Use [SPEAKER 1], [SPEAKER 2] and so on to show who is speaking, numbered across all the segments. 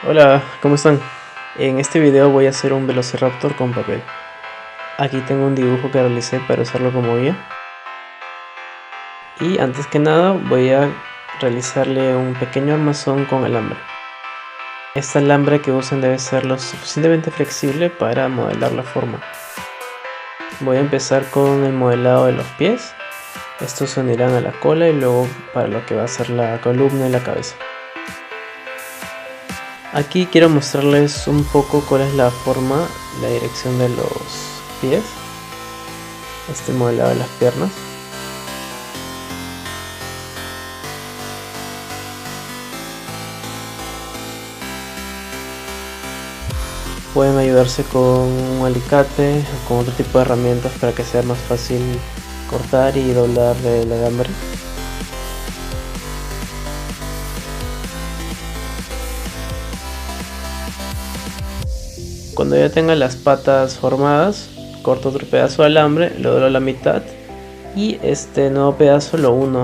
[SPEAKER 1] Hola, ¿cómo están? En este video voy a hacer un velociraptor con papel. Aquí tengo un dibujo que realicé para usarlo como guía. Y antes que nada voy a realizarle un pequeño armazón con alambre. Este alambre que usen debe ser lo suficientemente flexible para modelar la forma. Voy a empezar con el modelado de los pies. Estos se unirán a la cola y luego para lo que va a ser la columna y la cabeza. Aquí quiero mostrarles un poco cuál es la forma, la dirección de los pies. Este modelado de las piernas. Pueden ayudarse con un alicate o con otro tipo de herramientas para que sea más fácil cortar y doblar el alambre. Cuando ya tenga las patas formadas, corto otro pedazo de alambre, lo doblo a la mitad y este nuevo pedazo lo uno.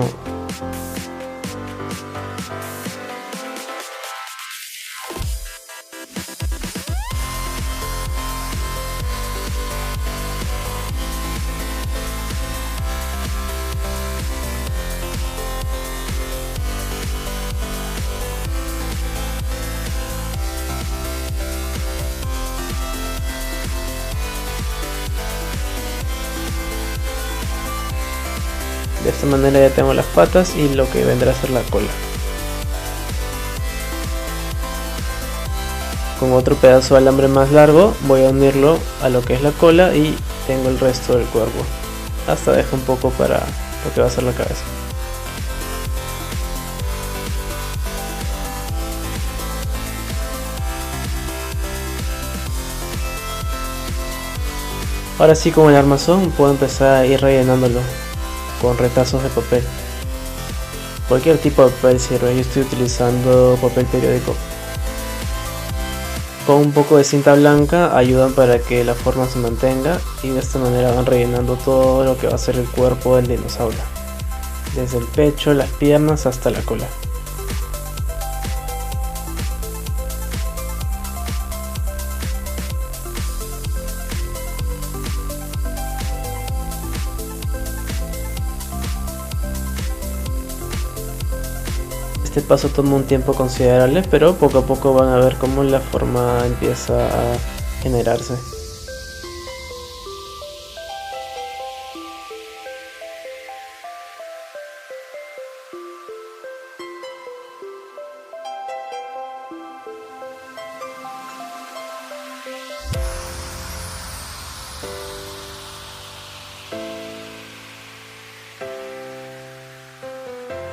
[SPEAKER 1] De esta manera ya tengo las patas y lo que vendrá a ser la cola. Con otro pedazo de alambre más largo voy a unirlo a lo que es la cola y tengo el resto del cuerpo. Hasta dejo un poco para lo que va a ser la cabeza. Ahora sí, con el armazón puedo empezar a ir rellenándolo con retazos de papel. Cualquier tipo de papel sirve, yo estoy utilizando papel periódico. Con un poco de cinta blanca ayudan para que la forma se mantenga y de esta manera van rellenando todo lo que va a ser el cuerpo del dinosaurio. Desde el pecho, las piernas hasta la cola. Este paso toma un tiempo considerable, pero poco a poco van a ver cómo la forma empieza a generarse.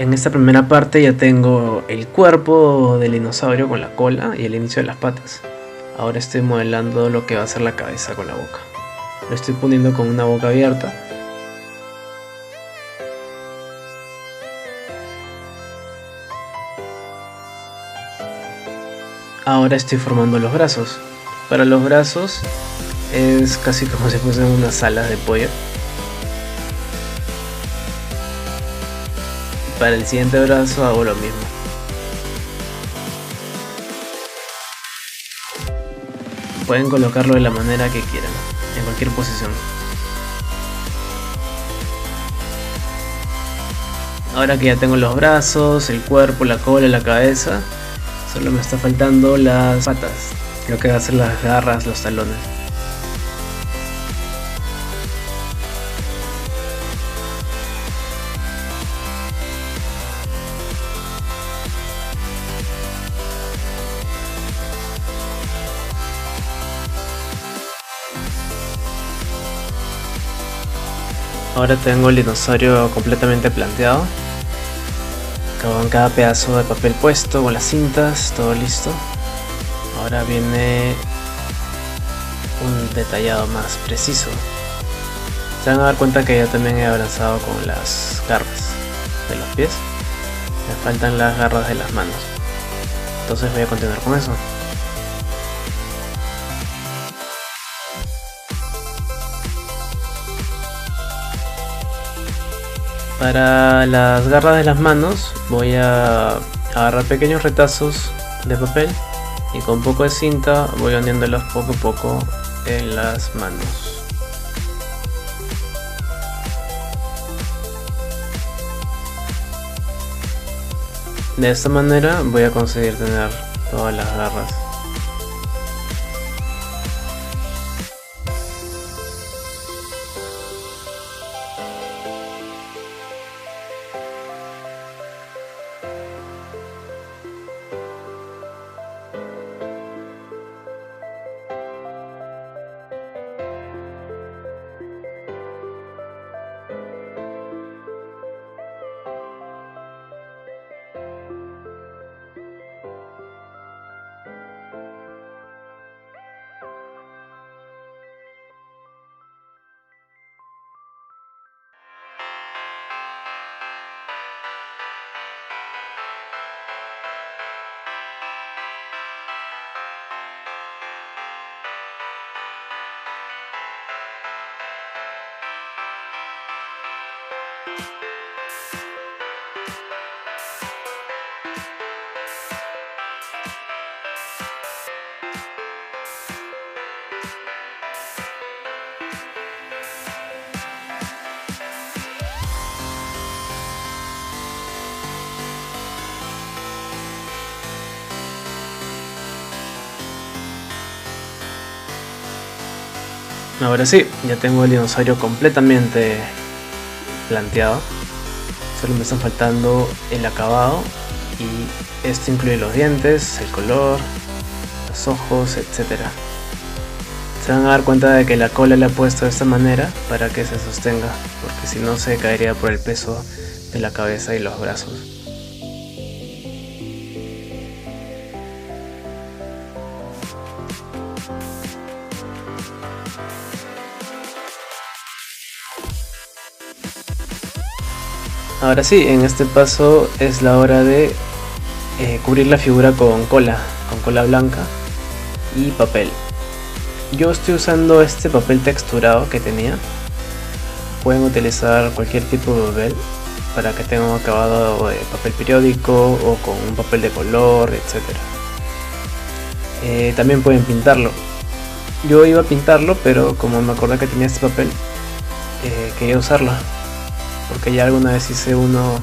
[SPEAKER 1] En esta primera parte ya tengo el cuerpo del dinosaurio con la cola y el inicio de las patas. Ahora estoy modelando lo que va a ser la cabeza con la boca. Lo estoy poniendo con una boca abierta. Ahora estoy formando los brazos. Para los brazos es casi como si fuesen unas alas de pollo. Para el siguiente brazo hago lo mismo. Pueden colocarlo de la manera que quieran, en cualquier posición. Ahora que ya tengo los brazos, el cuerpo, la cola, la cabeza, solo me está faltando las patas, lo que va a ser las garras, los talones. Ahora tengo el dinosaurio completamente planteado. Con cada pedazo de papel puesto, con las cintas, todo listo. Ahora viene un detallado más preciso. Se van a dar cuenta que ya también he avanzado con las garras de los pies. Me faltan las garras de las manos. Entonces voy a continuar con eso. Para las garras de las manos voy a agarrar pequeños retazos de papel y con un poco de cinta voy uniéndolos poco a poco en las manos. De esta manera voy a conseguir tener todas las garras. Ahora sí, ya tengo el dinosaurio completamente planteado. Solo me están faltando el acabado y esto incluye los dientes, el color, los ojos, etc. Se van a dar cuenta de que la cola la he puesto de esta manera para que se sostenga, porque si no se caería por el peso de la cabeza y los brazos. Ahora sí, en este paso es la hora de cubrir la figura con cola blanca y papel. Yo estoy usando este papel texturado que tenía. Pueden utilizar cualquier tipo de papel para que tenga un acabado de papel periódico o con un papel de color, etc. También pueden pintarlo. Yo iba a pintarlo, pero como me acordé que tenía este papel, quería usarlo. Porque ya alguna vez hice uno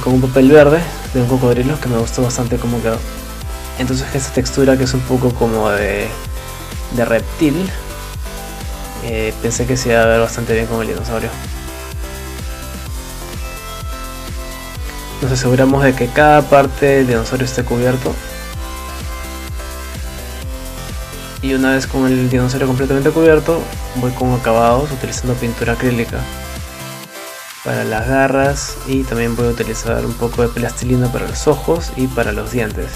[SPEAKER 1] con un papel verde de un cocodrilo que me gustó bastante cómo quedó. Entonces esta textura que es un poco como de reptil, pensé que se iba a ver bastante bien con el dinosaurio. Nos aseguramos de que cada parte del dinosaurio esté cubierto. Y una vez con el dinosaurio completamente cubierto, voy con acabados utilizando pintura acrílica para las garras, y también voy a utilizar un poco de plastilina para los ojos y para los dientes.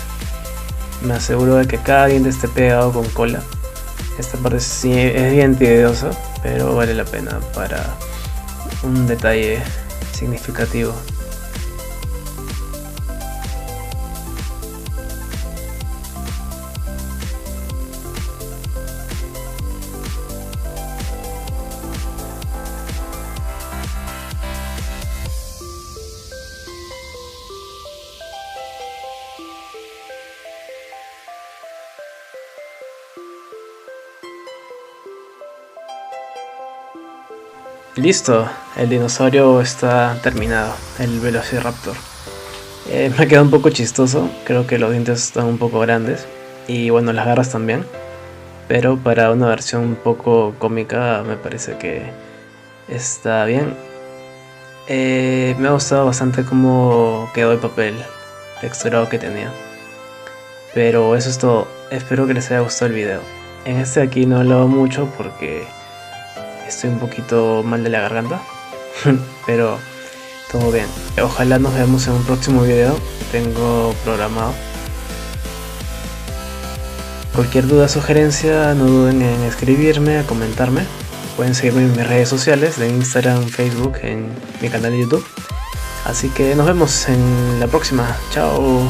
[SPEAKER 1] Me aseguro de que cada diente esté pegado con cola. Esta parte sí es bien tediosa, pero vale la pena para un detalle significativo. Listo, el dinosaurio está terminado, el Velociraptor. Me queda un poco chistoso, creo que los dientes están un poco grandes y bueno, las garras también. Pero para una versión un poco cómica me parece que está bien. Me ha gustado bastante cómo quedó el papel texturado que tenía. Pero eso es todo, espero que les haya gustado el video. En este de aquí no he hablado mucho porque estoy un poquito mal de la garganta, pero todo bien. Ojalá nos veamos en un próximo video, tengo programado. Cualquier duda o sugerencia no duden en escribirme, a comentarme. Pueden seguirme en mis redes sociales, de Instagram, Facebook, en mi canal de YouTube. Así que nos vemos en la próxima. Chao.